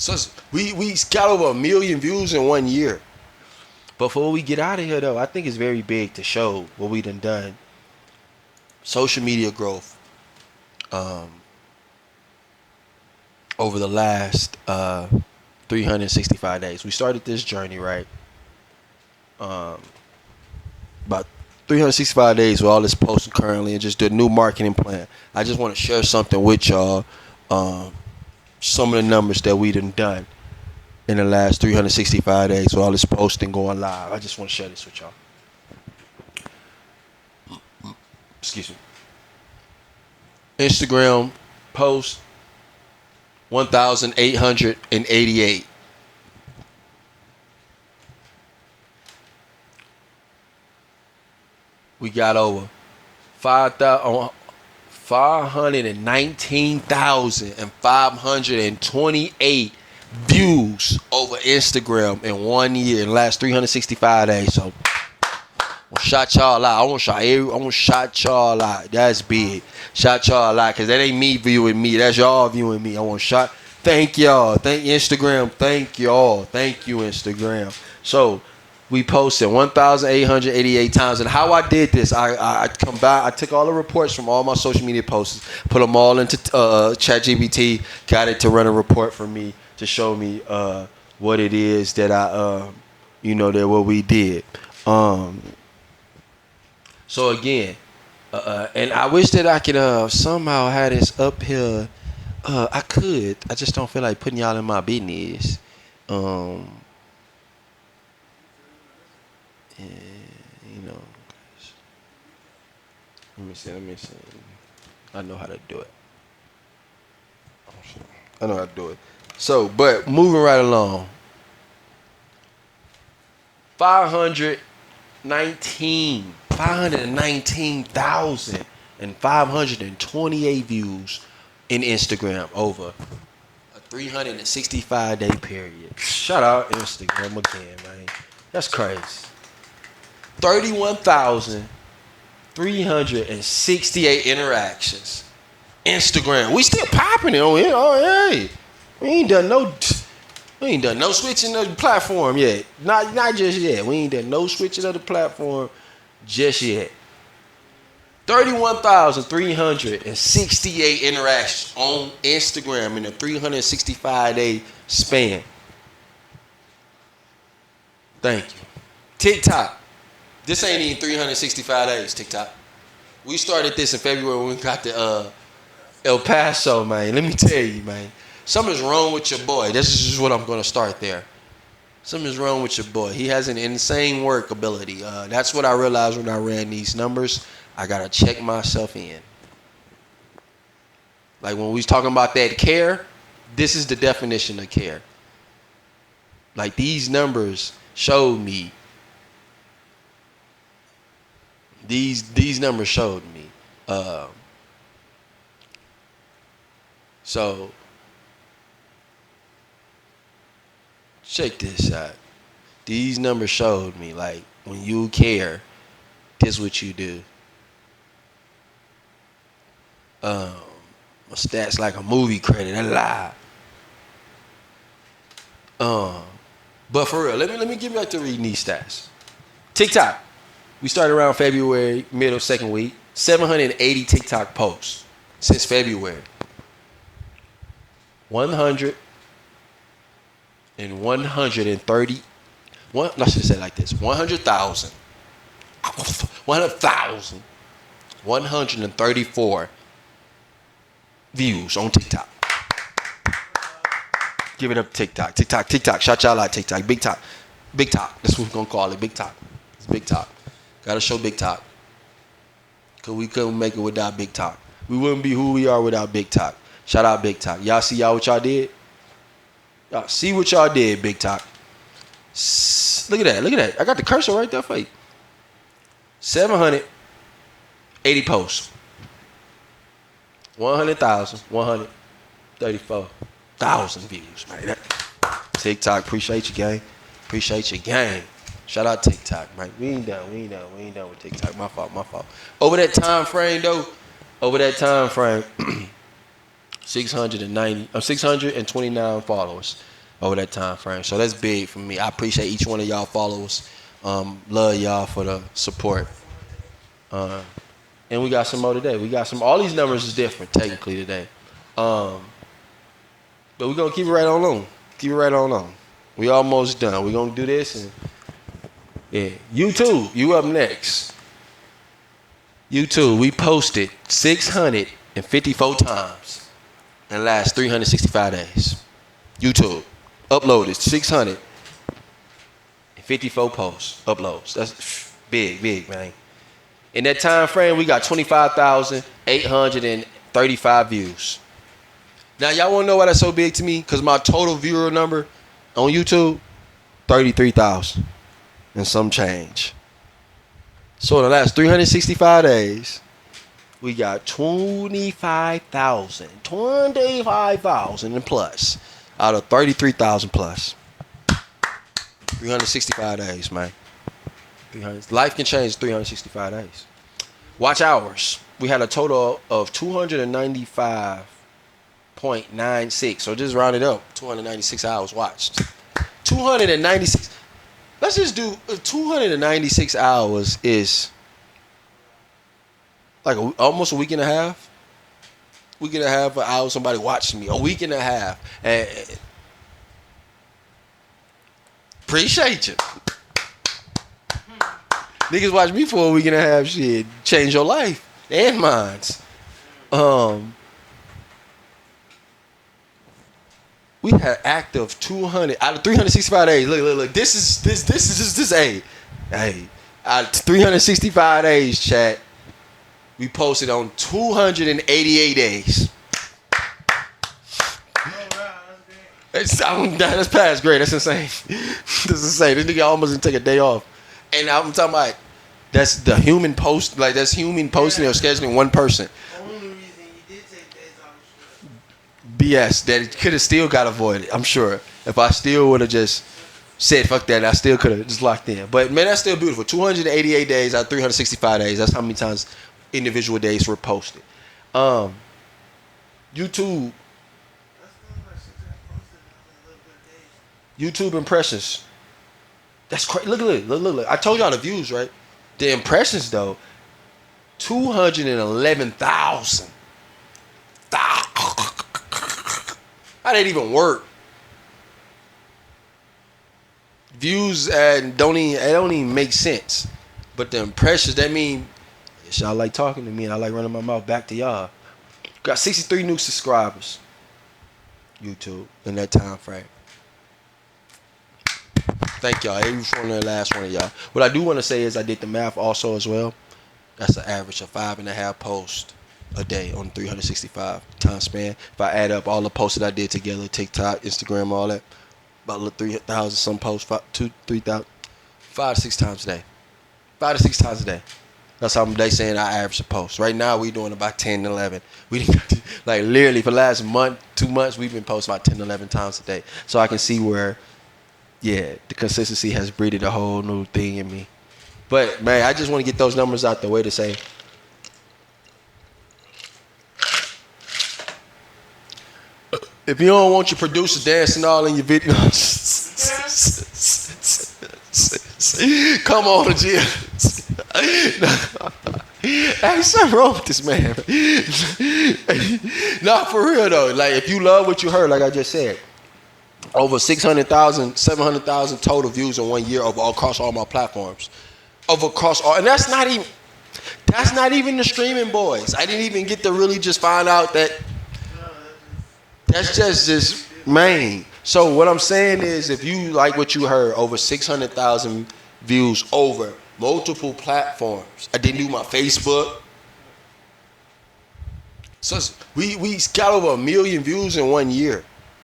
So we got over 1 million views in 1 year. But before we get out of here, though, I think it's very big to show what we done. Social media growth over the last 365 days. We started this journey, right? About 365 days with all this posting currently and just do a new marketing plan. I just want to share something with y'all. Some of the numbers that we done in the last 365 days with all this posting going live. I just want to share this with y'all. Excuse me. Instagram post 1,888. We got over 519,528 views over Instagram in 1 year, in the last 365 days. So I want to shout y'all out. I want to shout y'all out. That's big. Shout y'all out, because that ain't me viewing me. That's y'all viewing me. I want to shout. Thank y'all. Thank Instagram. Thank y'all. Thank you, Instagram. So we posted 1,888 times. And how I did this, I took all the reports from all my social media posts, put them all into ChatGPT, got it to run a report for me to show me what it is that that what we did. So again, and I wish that I could somehow have this up here. I could. I just don't feel like putting y'all in my business. Let me see. I know how to do it. So, but moving right along. 519,528 views in Instagram over a 365-day period. Shout out Instagram again, man. That's crazy. 31,368 interactions. Instagram. We still popping it on here. Oh, hey. We ain't done no switching of the platform yet. Not just yet. We ain't done no switching of the platform just yet. 31,368 interactions on Instagram in a 365-day span. Thank you. TikTok. This ain't even 365 days, TikTok. We started this in February when we got to El Paso, man. Let me tell you, man. Something's wrong with your boy. This is just what I'm going to start there. Something's wrong with your boy. He has an insane work ability. That's what I realized when I ran these numbers. I got to check myself in. Like when we was talking about that care, this is the definition of care. Like these numbers showed me. These numbers showed me. So check this out. These numbers showed me, like, when you care, this is what you do. My stats like a movie credit. I lie. But for real, let me get back to reading these stats. TikTok. We started around February, middle, second week. 780 TikTok posts since February. 130. Let's just say it like this: 100,000. 134 views on TikTok. Give it up, TikTok. TikTok. Shout y'all out, TikTok. Big Talk. That's what we're gonna call it. Big Talk. It's Big Talk. Gotta show Big Talk. Cause we couldn't make it without Big Talk. We wouldn't be who we are without Big Talk. Shout out Big Talk. Y'all see what y'all did? Y'all see what y'all did, Big Talk. Look at that. I got the cursor right there for you. 780 posts. 134,000 views, man. TikTok, appreciate you, gang. Shout out TikTok, man. We ain't done with TikTok. My fault. Over that time frame, 629 followers. over that time frame. So that's big for me. I appreciate each one of y'all followers. Love y'all for the support. And we got some more today. We got some. All these numbers is different technically today. But we're gonna keep it right on long. Keep it right on long. We almost done. We're gonna do this and yeah. YouTube, you up next. YouTube, we posted 654 times in the last 365 days. YouTube, uploaded 654 posts, uploads. That's big, man. In that time frame, we got 25,835 views. Now, y'all want to know why that's so big to me? Because my total viewer number on YouTube, 33,000 and some change. So in the last 365 days, we got 25,000 and plus out of 33,000 plus. 365 days, man. Life can change 365 days. Watch hours. We had a total of 295.96. So just round it up. 296 hours watched. 296. Let's just do 296 hours is like almost a week and a half. Week and a half of hours somebody watching me. A week and a half. And appreciate you. Niggas watch me for a week and a half. Shit, change your life and mine's. We had active 200 out of 365 days. Look. This is hey. Out of 365 days, chat. We posted on 288 days. That's past great. That's insane. That's insane. This nigga almost didn't take a day off. And I'm talking about that's the human post, like that's human posting or scheduling one person. The only reason you did take days off was BS that could have still got avoided. I'm sure if I still would have just said fuck that, I still could have just locked in. But man, that's still beautiful. 288 days out of 365 days. That's how many times individual days were posted. YouTube impressions. That's crazy. Look. I told y'all the views, right? The impressions, though, 211,000. How did it even work? Views don't even make sense. But the impressions, that mean y'all like talking to me and I like running my mouth back to y'all. Got 63 new subscribers. YouTube in that time frame. Thank y'all. Every one of the last one of y'all. What I do want to say is I did the math also as well. That's an average of 5.5 posts a day on 365 time span. If I add up all the posts that I did together, TikTok, Instagram, all that, about 3,000 some posts, 3,000, 5 to 6 times a day. 5 to 6 times a day. That's how they saying I average a post. Right now we doing about 10 to 11. We like literally for the last month, 2 months, we've been posting about 10 to 11 times a day. So I can see where, yeah, the consistency has breeded a whole new thing in me. But man, I just want to get those numbers out the way to say, if you don't want your producer dancing all in your videos, come on, Jim. Hey, something wrong with this man. Nah, for real though. Like, if you love what you heard, like I just said, over 600,000, 700,000 total views in 1 year across all my platforms. Across all, and that's not even the streaming boys. I didn't even get to really just find out that that's just main. So what I'm saying is, if you like what you heard, over 600,000 views over multiple platforms. I didn't do my Facebook. So we got over 1 million views in 1 year.